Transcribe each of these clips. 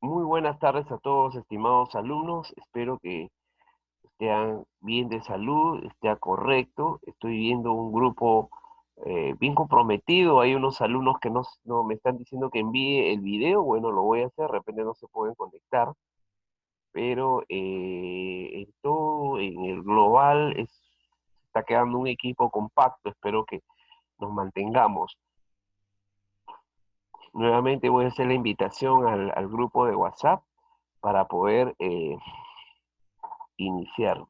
Muy buenas tardes a todos, estimados alumnos. Espero que estén bien de salud, esté correcto. Estoy viendo un grupo bien comprometido. Hay unos alumnos que no me están diciendo que envíe el video. Bueno, lo voy a hacer. De repente no se pueden conectar. Pero en todo, en el global, está quedando un equipo compacto. Espero que nos mantengamos. Nuevamente voy a hacer la invitación al grupo de WhatsApp para poder iniciar.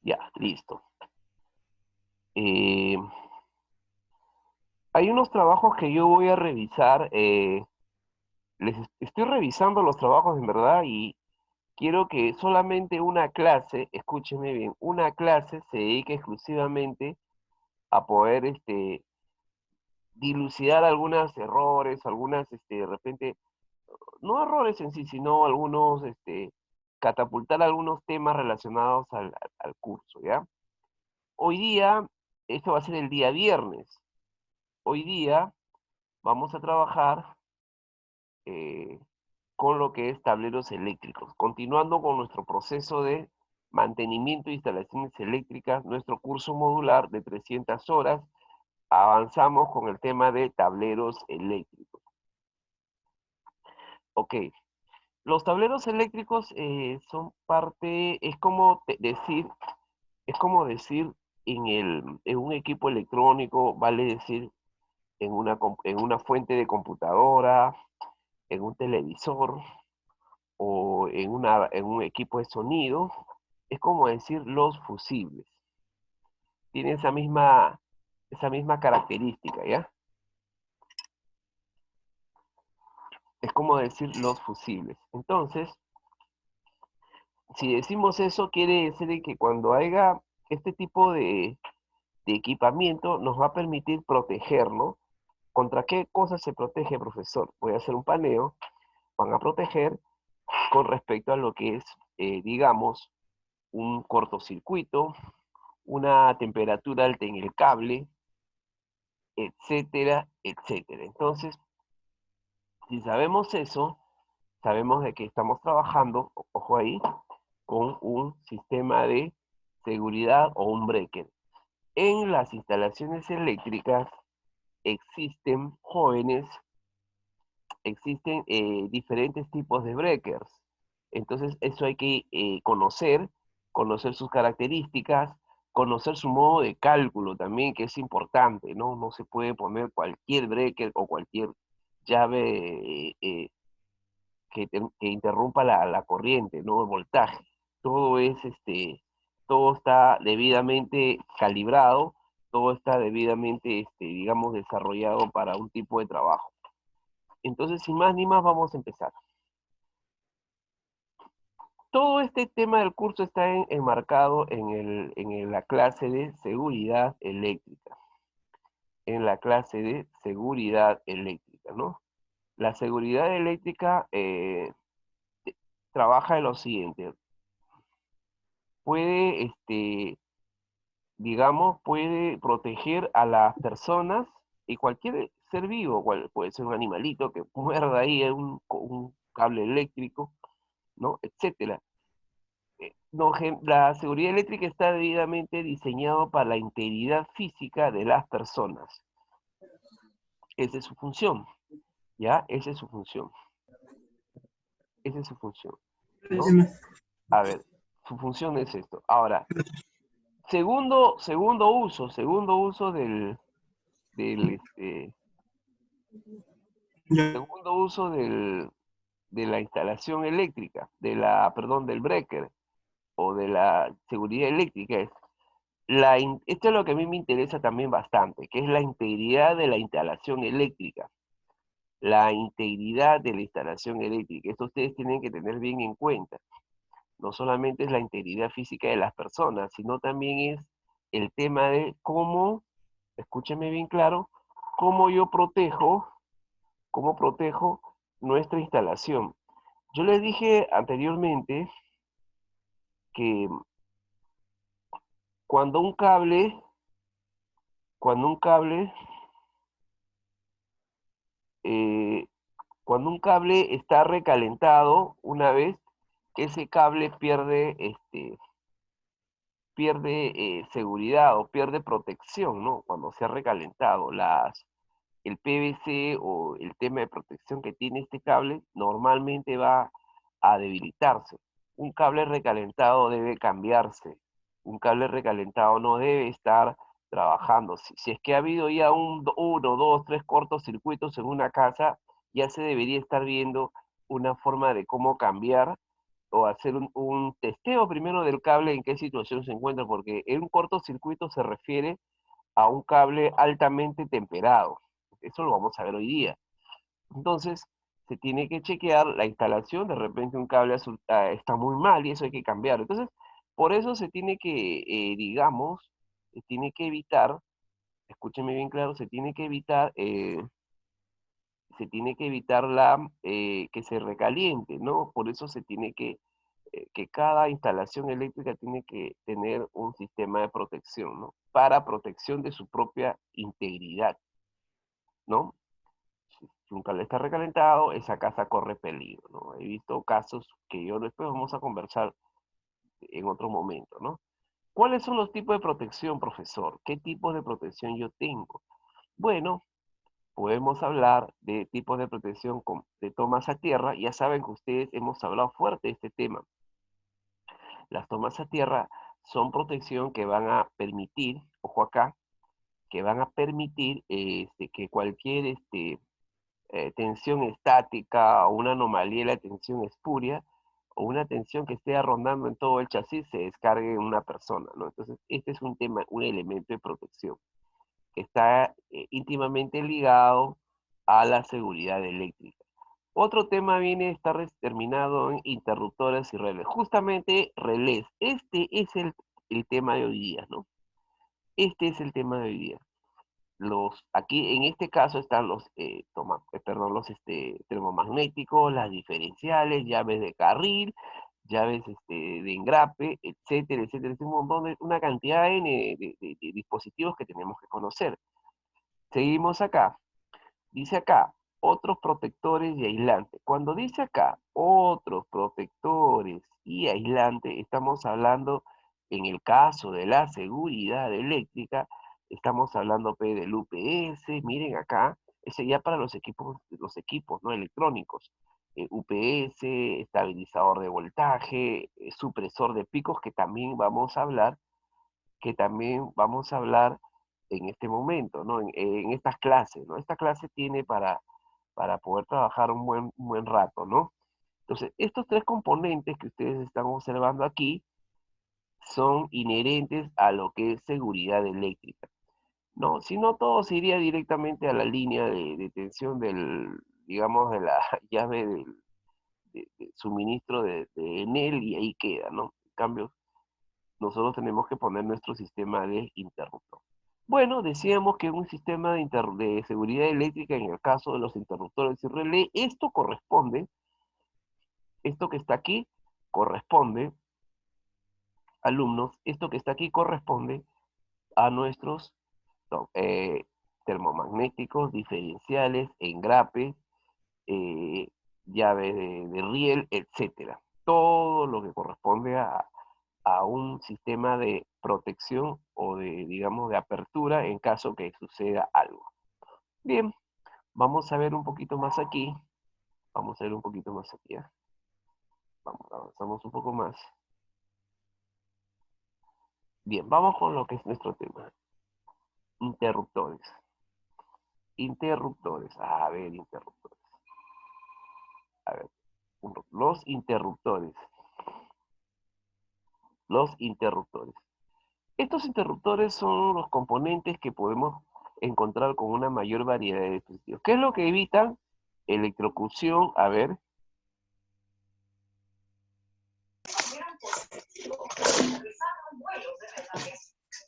Ya, listo. Eh, Hay unos trabajos que yo voy a revisar. Estoy revisando los trabajos en verdad y quiero que solamente una clase, escúcheme bien, una clase se dedique exclusivamente a poder dilucidar algunos errores, de repente, no errores en sí, sino algunos, catapultar algunos temas relacionados al curso, ¿ya? Hoy día, esto va a ser el día viernes. Hoy día vamos a trabajar eh, con lo que es tableros eléctricos. Continuando con nuestro proceso de mantenimiento de instalaciones eléctricas, nuestro curso modular de 300 horas, avanzamos con el tema de tableros eléctricos. Ok, los tableros eléctricos son parte, es como decir en un equipo electrónico, vale decir en una fuente de computadora, en un televisor o en un equipo de sonido, es como decir los fusibles. Tiene esa misma característica, ¿ya? Es como decir los fusibles. Entonces, si decimos eso, quiere decir que cuando haya este tipo de equipamiento, nos va a permitir protegernos. ¿Contra qué cosa se protege, profesor? Voy a hacer un paneo. Van a proteger con respecto a lo que es, digamos, un cortocircuito, una temperatura alta en el cable, etcétera, etcétera. Entonces, si sabemos eso, sabemos de que estamos trabajando, ojo ahí, con un sistema de seguridad o un breaker. En las instalaciones eléctricas existen diferentes tipos de breakers. Entonces, eso hay que conocer sus características, conocer su modo de cálculo también, que es importante, ¿no? No se puede poner cualquier breaker o cualquier llave que interrumpa la corriente, ¿no? El voltaje. Todo es, todo está debidamente calibrado, todo está debidamente, digamos, desarrollado para un tipo de trabajo. Entonces, sin más ni más, vamos a empezar. Todo este tema del curso está enmarcado en la clase de seguridad eléctrica. En la clase de seguridad eléctrica, ¿no? La seguridad eléctrica trabaja de lo siguiente. Puede, digamos, puede proteger a las personas y cualquier ser vivo, puede ser un animalito que muerda ahí un cable eléctrico, ¿no? Etcétera. No, la seguridad eléctrica está debidamente diseñado para la integridad física de las personas. Esa es su función, ¿ya? Esa es su función. Esa es su función, ¿no? A ver, su función es esto. Ahora, segundo uso del Ya, segundo uso de la instalación eléctrica, perdón, del breaker o de la seguridad eléctrica es esto es lo que a mí me interesa también bastante, que es la integridad de la instalación eléctrica. La integridad de la instalación eléctrica. Esto ustedes tienen que tener bien en cuenta. No solamente es la integridad física de las personas, sino también es el tema de cómo, escúcheme bien claro, cómo yo protejo, cómo protejo nuestra instalación. Yo les dije anteriormente que cuando un cable, cuando un cable, eh, cuando un cable está recalentado, una vez que ese cable pierde seguridad o pierde protección, ¿no? Cuando se ha recalentado. El PVC o el tema de protección que tiene este cable normalmente va a debilitarse. Un cable recalentado debe cambiarse. Un cable recalentado no debe estar trabajando. Si es que ha habido ya uno, dos, tres cortocircuitos en una casa, ya se debería estar viendo una forma de cómo cambiar o hacer un testeo primero del cable en qué situación se encuentra, porque en un cortocircuito se refiere a un cable altamente temperado. Eso lo vamos a ver hoy día. Entonces, se tiene que chequear la instalación, de repente un cable azul, está muy mal y eso hay que cambiar. Entonces, por eso se tiene que, digamos, se tiene que evitar, escúcheme bien claro, se tiene que evitar que se recaliente, ¿no? Por eso se tiene que cada instalación eléctrica tiene que tener un sistema de protección, ¿no? Para protección de su propia integridad, ¿no? Si un cable está recalentado, esa casa corre peligro, ¿no? He visto casos que yo después vamos a conversar en otro momento, ¿no? ¿Cuáles son los tipos de protección, profesor? ¿Qué tipos de protección yo tengo? Bueno, podemos hablar de tipos de protección de tomas a tierra. Ya saben que ustedes hemos hablado fuerte de este tema. Las tomas a tierra son protección que van a permitir, ojo acá, que van a permitir que cualquier tensión estática o una anomalía de la tensión espuria o una tensión que esté rondando en todo el chasis se descargue en una persona, ¿no? Entonces, este es un tema, un elemento de protección que está íntimamente ligado a la seguridad eléctrica. Otro tema viene a estar terminado en interruptores y relés. Justamente relés. Este es el tema de hoy día, ¿no? Este es el tema de hoy día. Aquí en este caso están los termomagnéticos, las diferenciales, llaves de carril, llaves de engrape, etcétera, etcétera. Es un montón una cantidad de dispositivos que tenemos que conocer. Seguimos acá. Dice acá, otros protectores y aislantes. Cuando dice acá, otros protectores y aislantes, estamos hablando, en el caso de la seguridad eléctrica, estamos hablando del UPS, miren acá, ese ya para los equipos ¿no? electrónicos. UPS, estabilizador de voltaje, supresor de picos, que también vamos a hablar en este momento, ¿no? En estas clases, ¿no? Esta clase tiene para poder trabajar un buen rato, ¿no? Entonces, estos tres componentes que ustedes están observando aquí son inherentes a lo que es seguridad eléctrica, ¿no? Si no, todo se iría directamente a la línea de tensión digamos, de la llave de suministro de Enel y ahí queda, ¿no? En cambio, nosotros tenemos que poner nuestro sistema de interruptor. Bueno, decíamos que un sistema de seguridad eléctrica, en el caso de los interruptores y relé, esto que está aquí, corresponde, alumnos, esto que está aquí corresponde a nuestros eh, termomagnéticos, diferenciales, engrapes, eh, llaves de riel, etcétera. Todo lo que corresponde a un sistema de protección o digamos, de apertura en caso que suceda algo. Bien, vamos a ver un poquito más aquí. Vamos a ver un poquito más aquí. Vamos, avanzamos un poco más. Bien, vamos con lo que es nuestro tema. Interruptores. Interruptores. A ver, interruptores. A ver, los interruptores. Los interruptores. Estos interruptores son los componentes que podemos encontrar con una mayor variedad de dispositivos. ¿Qué es lo que evitan? Electrocución, a ver.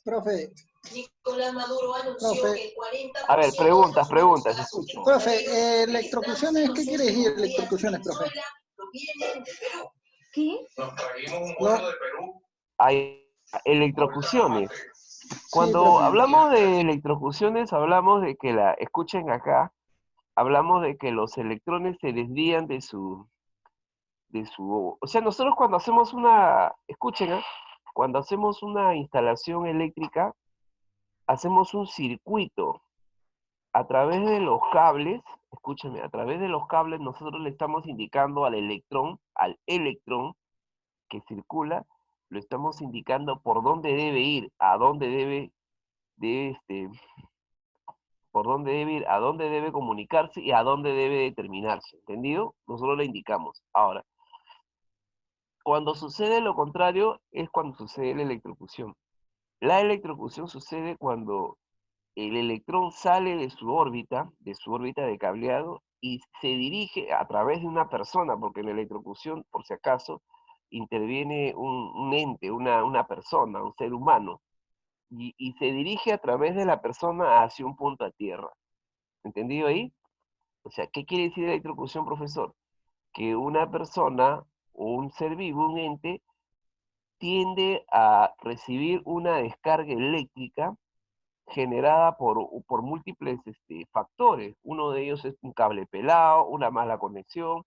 Profe. Nicolás Maduro anunció Profe. que el 40% A ver, preguntas, escucho. Profe, electrocuciones, ¿qué quiere decir electrocuciones, profe? Provienen de Perú. ¿Qué? Nos trajimos un vuelo de Perú. Hay electrocuciones. Sí, Cuando profe. hablamos de electrocuciones, hablamos de que escuchen acá, hablamos de que los electrones se desvían o sea, nosotros cuando hacemos escuchen, cuando hacemos una instalación eléctrica, hacemos un circuito a través de los cables, escúchenme, a través de los cables nosotros le estamos indicando al electrón que circula, lo estamos indicando por dónde debe ir, a dónde por dónde debe ir, a dónde debe comunicarse y a dónde debe determinarse, ¿entendido? Nosotros le indicamos. Ahora, cuando sucede lo contrario es cuando sucede la electrocución. La electrocución sucede cuando el electrón sale de su órbita de cableado, y se dirige a través de una persona, porque en la electrocución, por si acaso, interviene un ente, una persona, un ser humano, y se dirige a través de la persona hacia un punto a tierra. ¿Entendido ahí? O sea, ¿qué quiere decir electrocución, profesor? Que una persona o un ser vivo, un ente, tiende a recibir una descarga eléctrica generada por múltiples factores. Uno de ellos es un cable pelado, una mala conexión,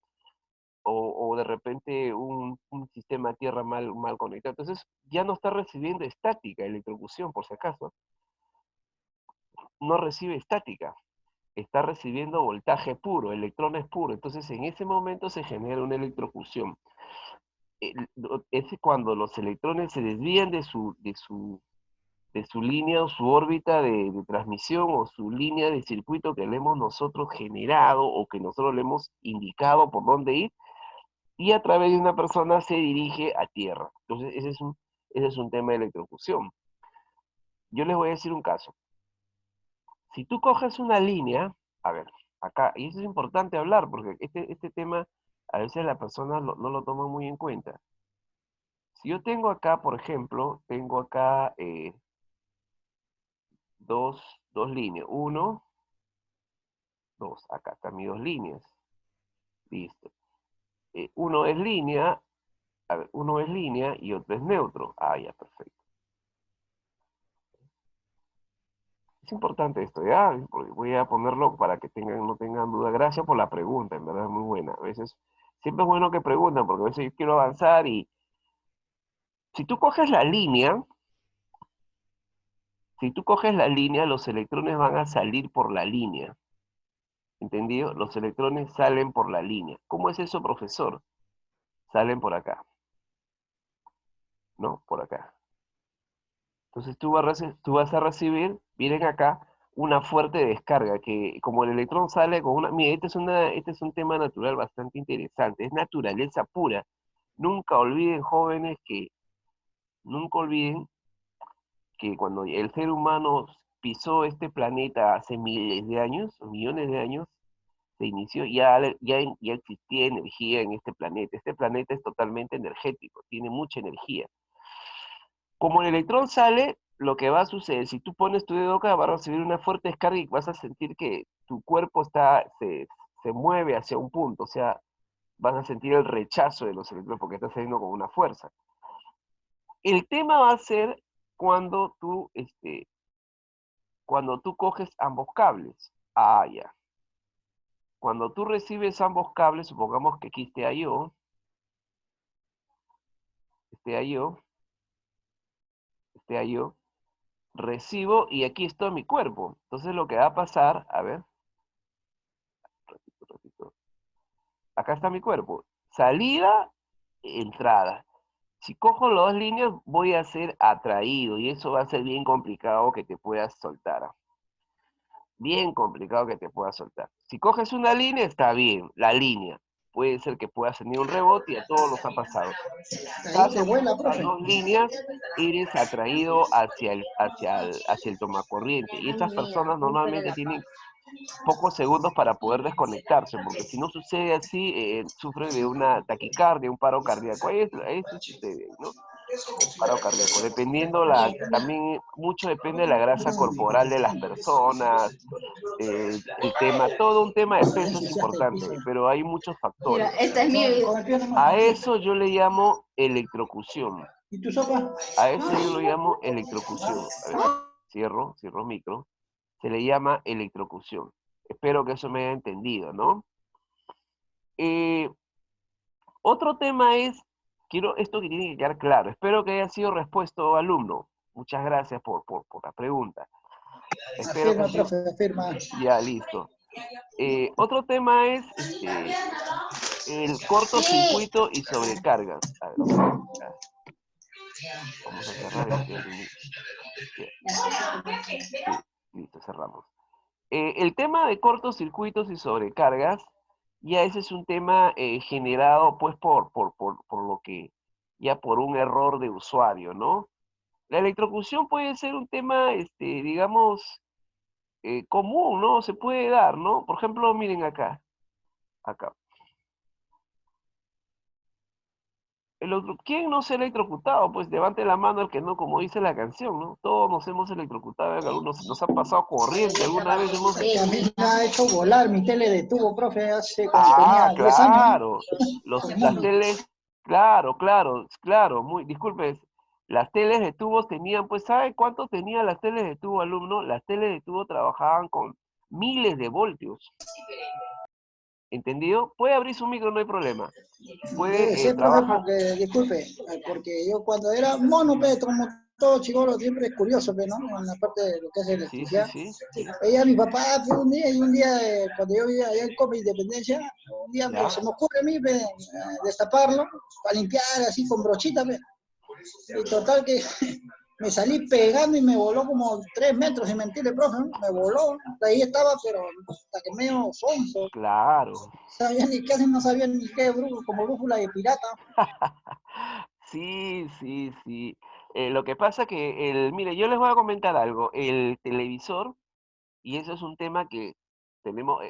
o de repente un sistema tierra mal conectado. Entonces ya no está recibiendo estática, electrocución, por si acaso. No recibe estática, está recibiendo voltaje puro, electrones puros. Entonces en ese momento se genera una electrocución. Es cuando los electrones se desvían de su línea o su órbita de transmisión, o su línea de circuito que le hemos nosotros generado o que nosotros le hemos indicado por dónde ir, y a través de una persona se dirige a tierra. Entonces ese es un tema de electrocución. Yo les voy a decir un caso. Si tú coges una línea, a ver, acá, y eso es importante hablar, porque este tema a veces las personas no lo toman muy en cuenta. Si yo tengo acá, por ejemplo, tengo acá dos líneas. Uno, dos. Acá están mis dos líneas. Listo. Uno es línea, a ver, uno es línea y otro es neutro. Ah, ya, perfecto. Es importante esto, ¿ya? Porque voy a ponerlo para que no tengan duda. Gracias por la pregunta, en verdad es muy buena. A veces, siempre es bueno que pregunten, porque a veces yo quiero avanzar y si tú coges la línea, los electrones van a salir por la línea. ¿Entendido? Los electrones salen por la línea. ¿Cómo es eso, profesor? Salen por acá. ¿No? Por acá. Entonces tú vas a recibir, miren acá, una fuerte descarga, que como el electrón sale con una... Mira, este es un tema natural bastante interesante, es naturaleza pura. Nunca olviden, jóvenes, nunca olviden que cuando el ser humano pisó este planeta hace miles de años, millones de años, se inició, ya existía energía en este planeta. Este planeta es totalmente energético, tiene mucha energía. Como el electrón sale, lo que va a suceder, si tú pones tu dedo acá, va a recibir una fuerte descarga y vas a sentir que tu cuerpo se mueve hacia un punto, o sea, vas a sentir el rechazo de los electrones porque está saliendo con una fuerza. El tema va a ser cuando cuando tú coges ambos cables. Ah, ya. Cuando tú recibes ambos cables, supongamos que aquí esté yo, recibo y aquí está mi cuerpo. Entonces lo que va a pasar, a ver, ratito. Acá está mi cuerpo. Salida, entrada. Si cojo las dos líneas, voy a ser atraído y eso va a ser bien complicado que te puedas soltar. Bien complicado que te puedas soltar. Si coges una línea, está bien, la línea. Puede ser que puedas tener un rebote y a todos los ha pasado. Ahí se vuela, Las profe. dos líneas, eres atraído hacia el tomacorriente. Y estas personas normalmente tienen pocos segundos para poder desconectarse, porque si no sucede así, sufre de una taquicardia, un paro cardíaco. Eso sucede, ¿no? Paro cardíaco, dependiendo también mucho depende de la grasa corporal de las personas, el tema, todo un tema de peso es importante, pero hay muchos Mira, factores. esta es mi... Con el pie nomás. A eso yo le llamo electrocución. ¿Y tu sopa? A eso yo lo llamo electrocución. A ver, cierro micro. Se le llama electrocución. Espero que eso me haya entendido, ¿no? Otro tema es, esto que tiene que quedar claro. Espero que haya sido respuesto, alumno. Muchas gracias por la pregunta. Espero que Afirma, ha sido... profe, afirma. Ya, listo. Otro tema es el cortocircuito y sobrecargas. A ver, vamos a cerrar este. Sí, listo, cerramos. El tema de cortocircuitos y sobrecargas, ya ese es un tema generado pues por lo que, ya por un error de usuario, ¿no? La electrocución puede ser un tema, digamos, común, ¿no? Se puede dar, ¿no? Por ejemplo, miren acá. ¿Quién no se ha electrocutado? Pues levante la mano el que no, como dice la canción, ¿no? Todos nos hemos electrocutado, algunos nos ha pasado corriente, alguna vez hemos... A mí me ha hecho volar mi tele de tubo, profe, hace cuando tenía 10 años. Claro, las teles, claro, disculpe, las teles de tubos tenían, pues, ¿sabe cuánto tenían las teles de tubo, alumno? Las teles de tubo trabajaban con miles de voltios. ¿Entendido? Puede abrir su micro, no hay problema. Debe ser, profe, porque, disculpe, porque yo cuando era mono, como todo chivolo, siempre es curioso, ¿no? En la parte de lo que es electricidad. Sí. Veía a mi papá un día, cuando yo vivía allá en Copa Independencia, un día se me ocurre a mí destaparlo para limpiar así con brochita, y total que me salí pegando y me voló como 3 metros, sin mentirle, profe, ¿no? Me voló, ahí estaba, pero hasta que medio sonso. Claro. Casi no sabía ni qué, como brújula de pirata. Sí. Lo que pasa que, mire, yo les voy a comentar algo. El televisor, y eso es un tema que tenemos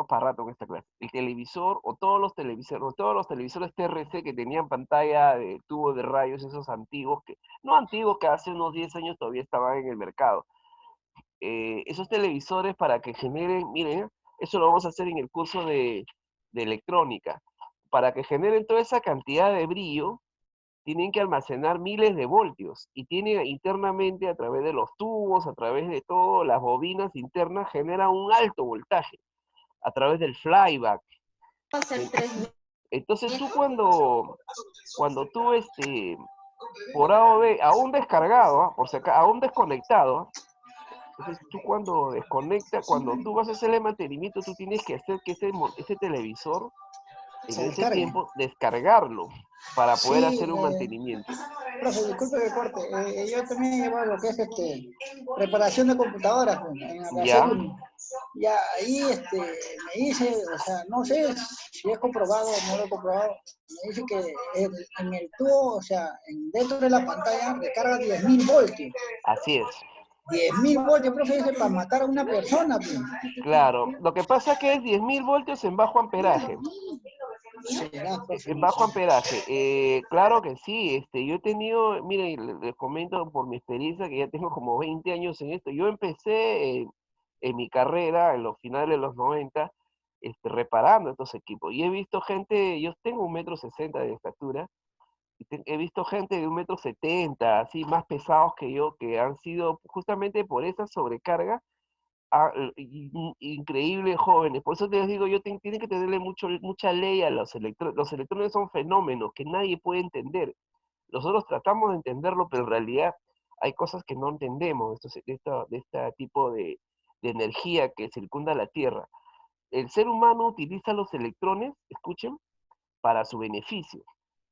para rato en esta clase. El televisor o todos los televisores TRC que tenían pantalla de tubo de rayos, esos antiguos, no antiguos, que hace unos 10 años todavía estaban en el mercado. Esos televisores para que generen, miren, eso lo vamos a hacer en el curso de electrónica. Para que generen toda esa cantidad de brillo, tienen que almacenar miles de voltios y tienen internamente a través de los tubos, a través de todo, las bobinas internas generan un alto voltaje a través del flyback. Entonces tú cuando tú por A o B, aún descargado, aún desconectado, entonces tú cuando cuando tú vas a hacerle mantenimiento, tú tienes que hacer que ese televisor en ese tiempo descargarlo para poder hacer un mantenimiento. Profe, disculpe que corte. Yo también llevo lo que es reparación de computadoras en Alacel. Ya ahí me dice, o sea, no sé si es comprobado o no lo he comprobado. Me dice que en el tubo, o sea, dentro de la pantalla recarga 10.000 voltios. Así es. 10.000 voltios, profe, dice, para matar a una persona. Pues. Claro, lo que pasa es que es 10.000 voltios en bajo amperaje. En bajo amperaje, claro que sí, yo he tenido, miren, les comento por mi experiencia que ya tengo como 20 años en esto. Yo empecé en mi carrera en los finales de los 90, reparando estos equipos. Y he visto gente, yo tengo 1,60 m de estatura, y he visto gente de 1,70 m, así más pesados que yo, que han sido justamente por esa sobrecarga increíbles jóvenes. Por eso les digo, tienen que tenerle mucha ley a los electrones. Los electrones son fenómenos que nadie puede entender. Nosotros tratamos de entenderlo, pero en realidad hay cosas que no entendemos de este tipo de energía que circunda la Tierra. El ser humano utiliza los electrones, escuchen, para su beneficio.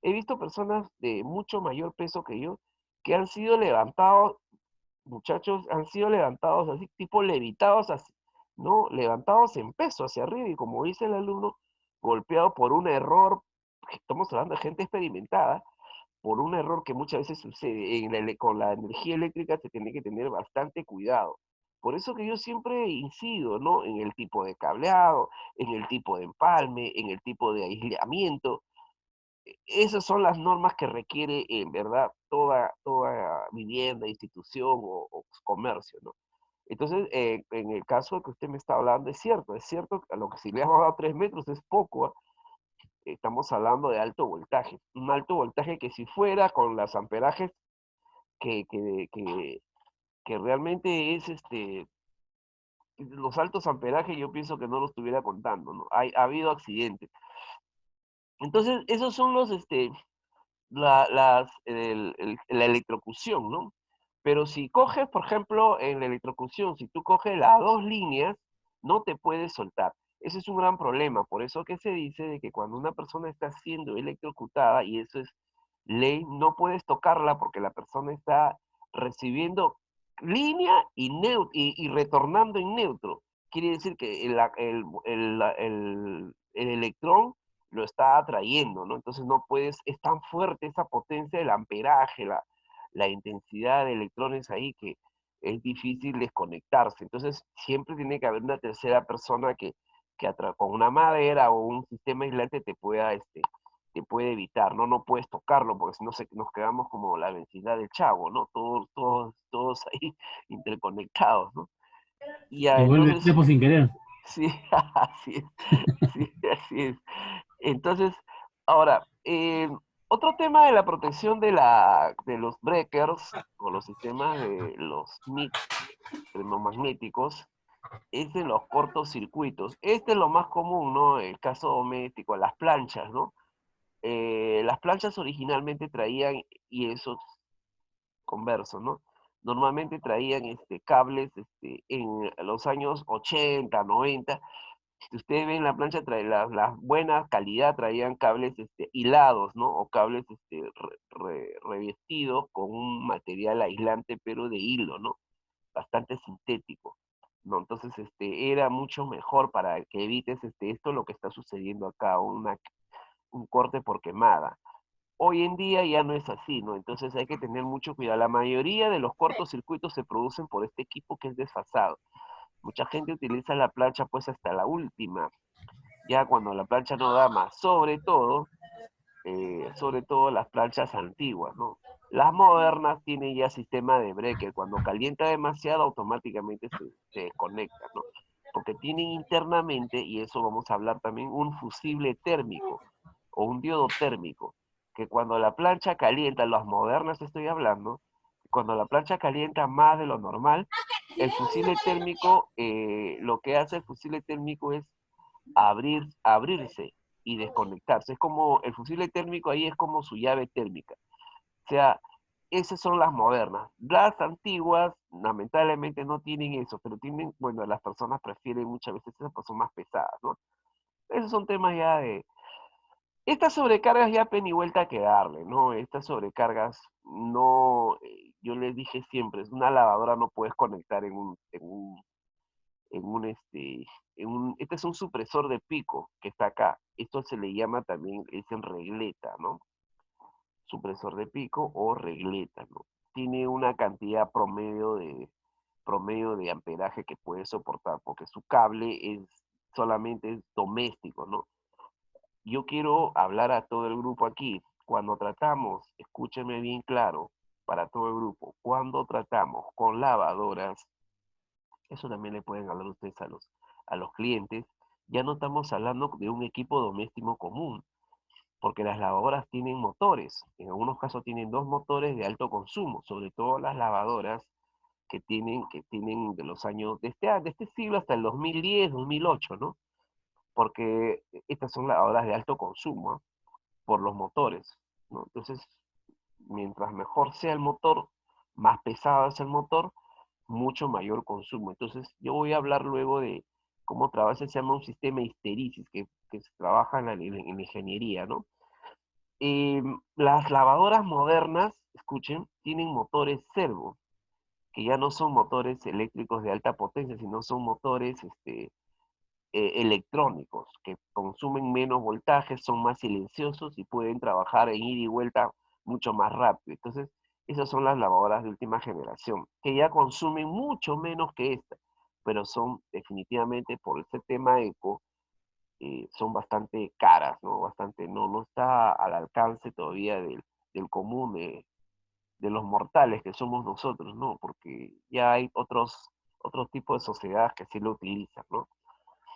He visto personas de mucho mayor peso que yo que han sido levantados, muchachos, han sido levantados así, tipo levitados así, ¿no? Levantados en peso hacia arriba y como dice el alumno, golpeado por un error, estamos hablando de gente experimentada, por un error que muchas veces sucede. Con la energía eléctrica se tiene que tener bastante cuidado. Por eso que yo siempre incido, ¿no? En el tipo de cableado, en el tipo de empalme, en el tipo de aislamiento. esas son las normas que requiere, en verdad, toda vivienda, institución o comercio, ¿no? Entonces, en el caso que usted me está hablando, es cierto, a lo que si le hemos dado 3 metros es poco, ¿ah? Estamos hablando de alto voltaje, un alto voltaje que si fuera con las amperajes que, que, que, que realmente es los altos amperajes yo pienso que no los estuviera contando, ¿no? Ha habido accidentes. Entonces, esos son los, la electrocución, ¿no? Pero si coges, por ejemplo, en la electrocución, si tú coges las dos líneas, no te puedes soltar. Ese es un gran problema. Por eso que se dice de que cuando una persona está siendo electrocutada, y eso es ley, no puedes tocarla porque la persona está recibiendo línea y retornando en neutro. Quiere decir que el electrón lo está atrayendo, ¿no? Entonces no puedes, es tan fuerte esa potencia del amperaje, la intensidad de electrones ahí que es difícil desconectarse. Entonces siempre tiene que haber una tercera persona que con una madera o un sistema aislante te puede evitar, ¿no? No puedes tocarlo porque si no nos quedamos como la velocidad del Chavo, ¿no? Todos ahí interconectados, ¿no? Y ya, Se vuelve entonces, espejo sin querer. sí, así es, sí, así es. Entonces, ahora, otro tema de la protección de los breakers o los sistemas de los MIT termomagnéticos es en los cortocircuitos. Este es lo más común, ¿no? El caso doméstico, las planchas, ¿no? Las planchas originalmente traían, y eso converso, ¿no? Normalmente traían cables en los años 80, 90. Si ustedes ven la plancha, trae las buenas calidad, traían cables hilados, ¿no? O cables revestidos con un material aislante, pero de hilo, ¿no? Bastante sintético, ¿no? Entonces, era mucho mejor para que evites esto lo que está sucediendo acá, un corte por quemada. Hoy en día ya no es así, ¿no? Entonces hay que tener mucho cuidado. La mayoría de los cortocircuitos se producen por este equipo que es desfasado. Mucha gente utiliza la plancha pues hasta la última, ya cuando la plancha no da más, sobre todo las planchas antiguas, ¿no? Las modernas tienen ya sistema de breaker, cuando calienta demasiado automáticamente se desconecta, ¿no? Porque tienen internamente, y eso vamos a hablar también, un fusible térmico o un diodo térmico, que cuando la plancha calienta, las modernas estoy hablando, cuando la plancha calienta más de lo normal, el fusible térmico, lo que hace el fusible térmico es abrirse y desconectarse. Es como, el fusible térmico ahí es como su llave térmica. O sea, esas son las modernas. Las antiguas, lamentablemente, no tienen eso, pero tienen, bueno, las personas prefieren muchas veces esas personas más pesadas, ¿no? Esos son temas ya de... Estas sobrecargas ya pena y vuelta que darle, ¿no? Estas sobrecargas no, yo les dije siempre, una lavadora no puedes conectar en un, este, este es un supresor de pico que está acá. Esto se le llama también, es en regleta, ¿no? Supresor de pico o regleta, ¿no? Tiene una cantidad promedio de amperaje que puede soportar, porque su cable solamente es doméstico, ¿no? Yo quiero hablar a todo el grupo aquí. Cuando tratamos, escúcheme bien claro, para todo el grupo, cuando tratamos con lavadoras, eso también le pueden hablar ustedes a los clientes, ya no estamos hablando de un equipo doméstico común, porque las lavadoras tienen motores, en algunos casos tienen dos motores de alto consumo, sobre todo las lavadoras que tienen de los años, de este siglo hasta el 2010, 2008, ¿no? Porque estas son lavadoras de alto consumo, ¿eh? Por los motores, ¿no? Entonces, mientras mejor sea el motor, más pesado es el motor, mucho mayor consumo. Entonces, yo voy a hablar luego de cómo trabaja, se llama un sistema de histerisis, que se trabaja en la ingeniería, ¿no? Las lavadoras modernas, escuchen, tienen motores servo, que ya no son motores eléctricos de alta potencia, sino son motores electrónicos, que consumen menos voltaje, son más silenciosos y pueden trabajar en ida y vuelta mucho más rápido. Entonces, esas son las lavadoras de última generación, que ya consumen mucho menos que esta, pero son definitivamente por ese tema eco, son bastante caras, ¿no? Bastante, no está al alcance todavía del común de los mortales que somos nosotros, ¿no? Porque ya hay otros tipos de sociedades que sí lo utilizan, ¿no?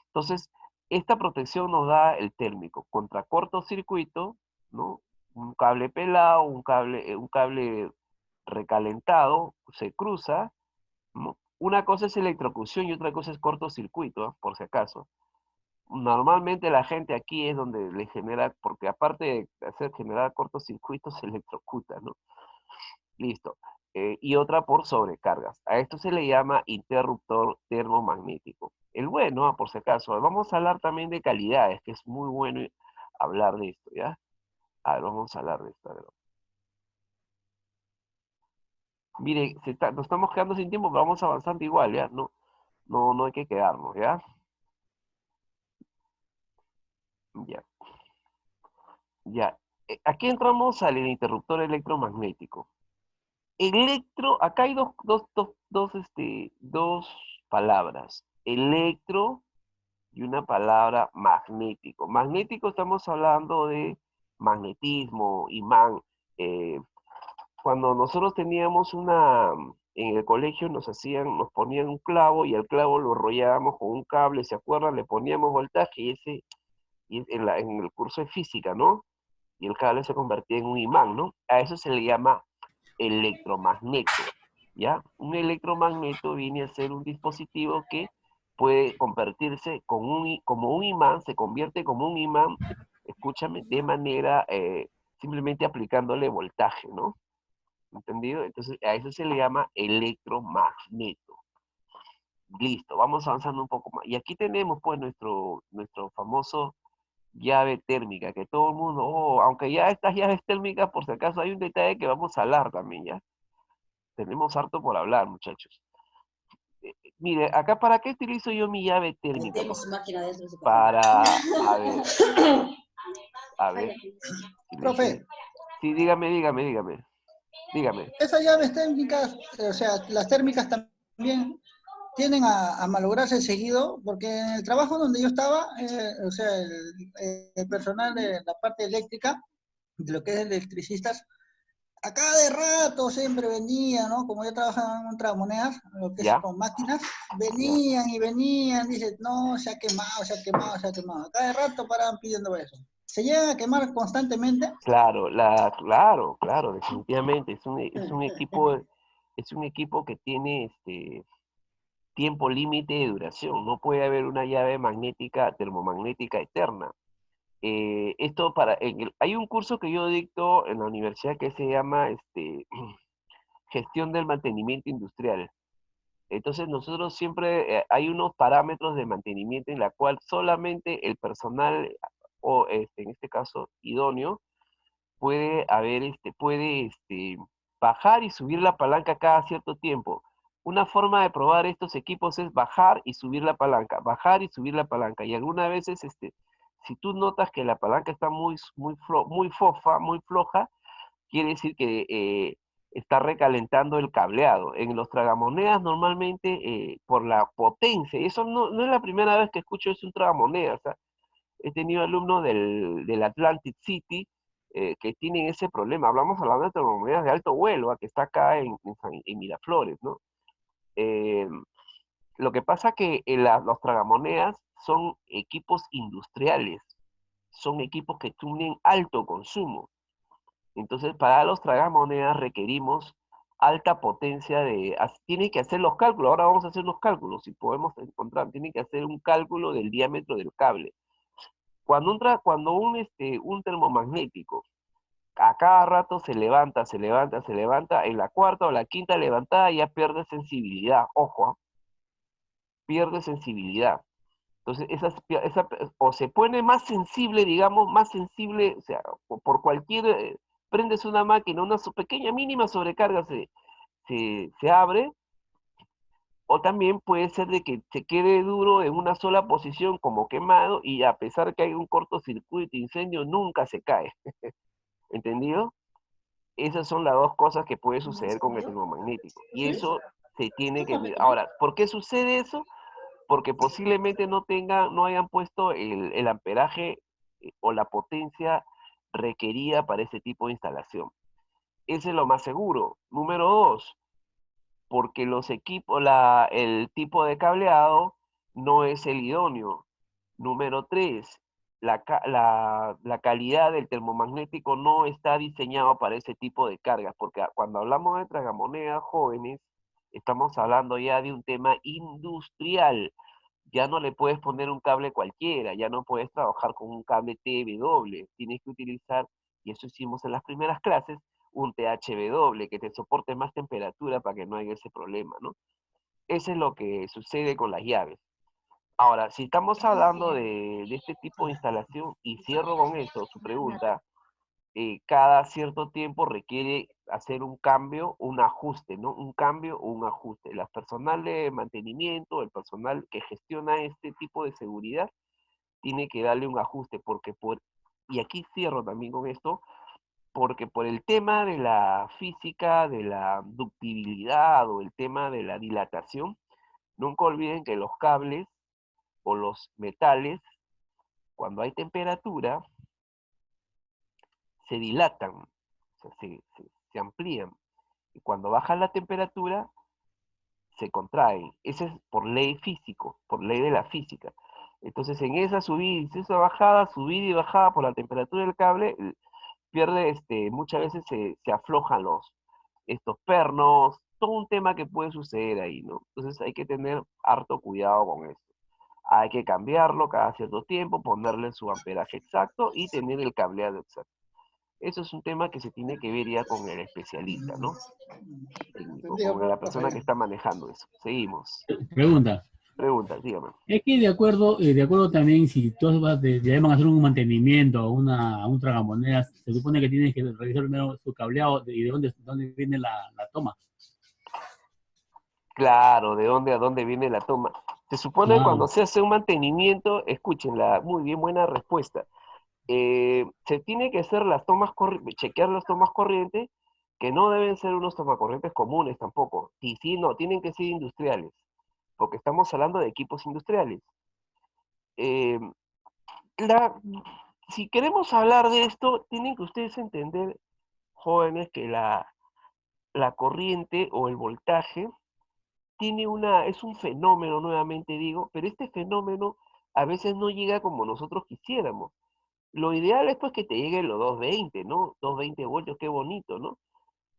Entonces, esta protección nos da el térmico contra cortocircuito, ¿no? Un cable pelado, un cable recalentado, se cruza, ¿no? Una cosa es electrocución y otra cosa es cortocircuito, ¿eh? Por si acaso. Normalmente la gente aquí es donde le genera, porque aparte de hacer generar cortocircuitos, se electrocuta, ¿no? Listo. Y otra por sobrecargas. A esto se le llama interruptor termomagnético. El bueno, por si acaso, vamos a hablar también de calidades, que es muy bueno hablar de esto, ¿ya? A ver, vamos a hablar de esto. A ver. Mire, nos estamos quedando sin tiempo, pero vamos avanzando igual, ¿ya? No hay que quedarnos, ¿ya? Ya. Ya. Aquí entramos al interruptor electromagnético. Acá hay dos palabras. Electro y una palabra magnético. Magnético estamos hablando de magnetismo, imán. eh, Cuando nosotros teníamos en el colegio nos ponían un clavo y el clavo lo enrollábamos con un cable, ¿se acuerdan? Le poníamos voltaje en el curso de física, ¿no? Y el cable se convertía en un imán, ¿no? A eso se le llama electromagneto, ¿ya? Un electromagneto viene a ser un dispositivo que puede convertirse como un imán, se convierte como un imán, escúchame, de manera, simplemente aplicándole voltaje, ¿no? ¿Entendido? Entonces, a eso se le llama electromagneto. Listo, vamos avanzando un poco más. Y aquí tenemos, pues, nuestro famoso llave térmica, que todo el mundo, aunque ya estas llaves térmicas, por si acaso, hay un detalle que vamos a hablar también, ¿ya? Tenemos harto por hablar, muchachos. Mire, acá, ¿para qué utilizo yo mi llave térmica? Metemos su máquina dentro de su cajón. Para, a ver, Profe, sí, dígame. esas llaves térmicas, o sea, las térmicas también tienden a malograrse seguido, porque en el trabajo donde yo estaba, o sea, el personal de la parte eléctrica, de lo que es electricistas, a cada rato siempre venía, ¿no? Como yo trabajaba en un tragamonedas, lo que es ¿Ya? con máquinas, ¿Ya? venían y venían, dice, no, se ha quemado, se ha quemado, se ha quemado. A cada rato paraban pidiendo eso. Se llegan a quemar constantemente. Claro, claro, definitivamente. Es un equipo que tiene tiempo límite de duración. No puede haber una llave magnética, termomagnética eterna. Hay un curso que yo dicto en la universidad que se llama gestión del mantenimiento industrial. Entonces nosotros siempre hay unos parámetros de mantenimiento en la cual solamente el personal, o en este caso idóneo, puede bajar y subir la palanca cada cierto tiempo. Una forma de probar estos equipos es bajar y subir la palanca, bajar y subir la palanca. Y algunas veces, si tú notas que la palanca está muy fofa, muy floja, quiere decir que está recalentando el cableado. En los tragamonedas normalmente por la potencia, y eso no es la primera vez que escucho eso en tragamonedas, ¿ah? He tenido alumnos del Atlantic City que tienen ese problema. Hablando de tragamonedas de alto vuelo, que está acá en Miraflores, ¿no? Eh, lo que pasa que los tragamonedas son equipos industriales, son equipos que tienen alto consumo. Entonces, para los tragamonedas requerimos alta potencia tiene que hacer los cálculos, ahora vamos a hacer los cálculos, si podemos encontrar, tiene que hacer un cálculo del diámetro del cable. Cuando un termomagnético a cada rato se levanta, en la cuarta o la quinta levantada ya pierde sensibilidad, ojo, ¿ah? Pierde sensibilidad. Entonces, o se pone más sensible, digamos, más sensible, o sea, por cualquier, prendes una máquina, una pequeña mínima sobrecarga se abre, o también puede ser de que se quede duro en una sola posición como quemado y a pesar que hay un cortocircuito, incendio, nunca se cae. ¿Entendido? Esas son las dos cosas que puede suceder con el termomagnético. Y eso se tiene que mirar. Ahora, ¿por qué sucede eso? porque posiblemente no hayan puesto el amperaje o la potencia requerida para ese tipo de instalación. Ese es lo más seguro. Número 2, porque los equipos, el tipo de cableado no es el idóneo. Número 3, la calidad del termomagnético no está diseñado para ese tipo de cargas, porque cuando hablamos de tragamonedas jóvenes, estamos hablando ya de un tema industrial. Ya no le puedes poner un cable cualquiera, ya no puedes trabajar con un cable TW, tienes que utilizar, y eso hicimos en las primeras clases, un THW que te soporte más temperatura para que no haya ese problema, ¿no? Eso es lo que sucede con las llaves. Ahora, si estamos hablando de este tipo de instalación, y cierro con eso, su pregunta, cada cierto tiempo requiere hacer un cambio, un ajuste, ¿no? Un cambio o un ajuste. El personal de mantenimiento, el personal que gestiona este tipo de seguridad, tiene que darle un ajuste, y aquí cierro también con esto, porque por el tema de la física, de la ductibilidad o el tema de la dilatación, nunca olviden que los cables o los metales, cuando hay temperatura, se dilatan, o sea, se amplían. Y cuando baja la temperatura, se contraen. Eso es por ley físico, por ley de la física. Entonces, en esa subida y esa bajada, subida y bajada por la temperatura del cable, pierde, muchas veces se aflojan estos pernos, todo un tema que puede suceder ahí, ¿no? Entonces hay que tener harto cuidado con esto. Hay que cambiarlo cada cierto tiempo, ponerle su amperaje exacto y tener el cableado exacto. Eso es un tema que se tiene que ver ya con el especialista, ¿no? Técnico, Entendido, con la persona que profe. está manejando eso. Seguimos. Pregunta. Preguntas, dígame. Es que de acuerdo también, si tú vas ya van a hacer un mantenimiento a un tragamonedas, se supone que tienes que revisar primero su cableado y de dónde viene la toma. Claro, ¿de dónde a dónde viene la toma? Se supone Ah, cuando se hace un mantenimiento, escúchenla, muy bien, buena respuesta. Se tiene que hacer chequear las tomas corrientes, que no deben ser unos tomacorrientes comunes tampoco. Y sí, no, tienen que ser industriales, porque estamos hablando de equipos industriales. Eh, la- si queremos hablar de esto, tienen que ustedes entender, jóvenes, que la corriente o el voltaje es un fenómeno, nuevamente digo, pero este fenómeno a veces no llega como nosotros quisiéramos. Lo ideal es pues que te lleguen los 220, ¿no? 220 voltios, qué bonito, ¿no?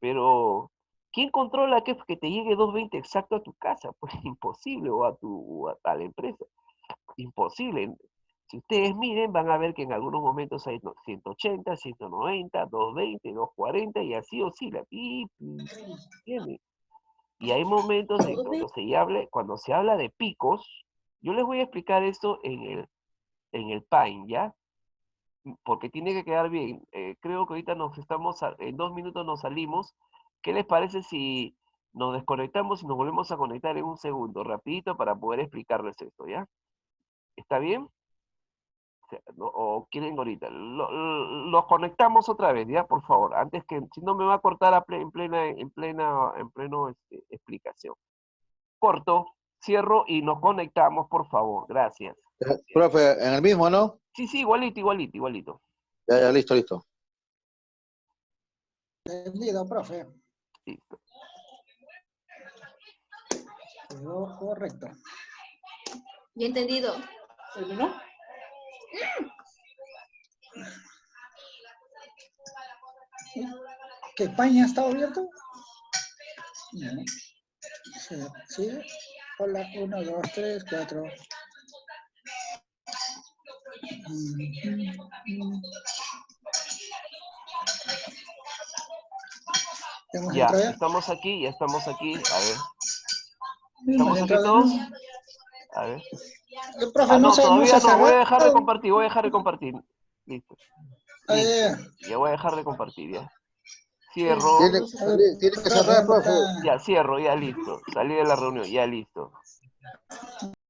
Pero, ¿quién controla que te llegue 220 exacto a tu casa? Pues imposible, o a la empresa. Imposible. Si ustedes miren, van a ver que en algunos momentos hay 180, 190, 220, 240 y así oscila. ¿Entiendes? Y hay momentos en cuando se habla de picos, yo les voy a explicar esto en el Pine, ¿ya? Porque tiene que quedar bien. Creo que ahorita en 2 minutos nos salimos. ¿Qué les parece si nos desconectamos y nos volvemos a conectar en un segundo, rapidito, para poder explicarles esto, ¿ya? ¿Está bien? ¿O quieren ahorita? Los conectamos otra vez, ¿ya? Por favor, antes que, si no me va a cortar en pleno explicación. Corto, cierro y nos conectamos, por favor. Gracias. Profe, en el mismo, ¿no? Sí, sí, igualito, igualito, igualito. Ya, listo, listo. Entendido, profe. Listo. Quedó correcto. Ya entendido. ¿Terminó? ¿Que España está abierto? No. Sí, sí. Hola, 1, 2, 3, 4. Ya, ¿Estamos estamos aquí, ya estamos aquí. A ver. ¿Estamos ¿Estamos aquí entrando? todos? A ver. El profe No, no todavía se ha no. Voy a cerrado. dejar de compartir, voy a dejar de compartir. Listo. Ah, Listo. ya. Ya voy a dejar de compartir, ya. Sí, Cierro. Tiene que profe, cerrar, profe. Ya, cierro, ya listo. Salí de la reunión, ya listo.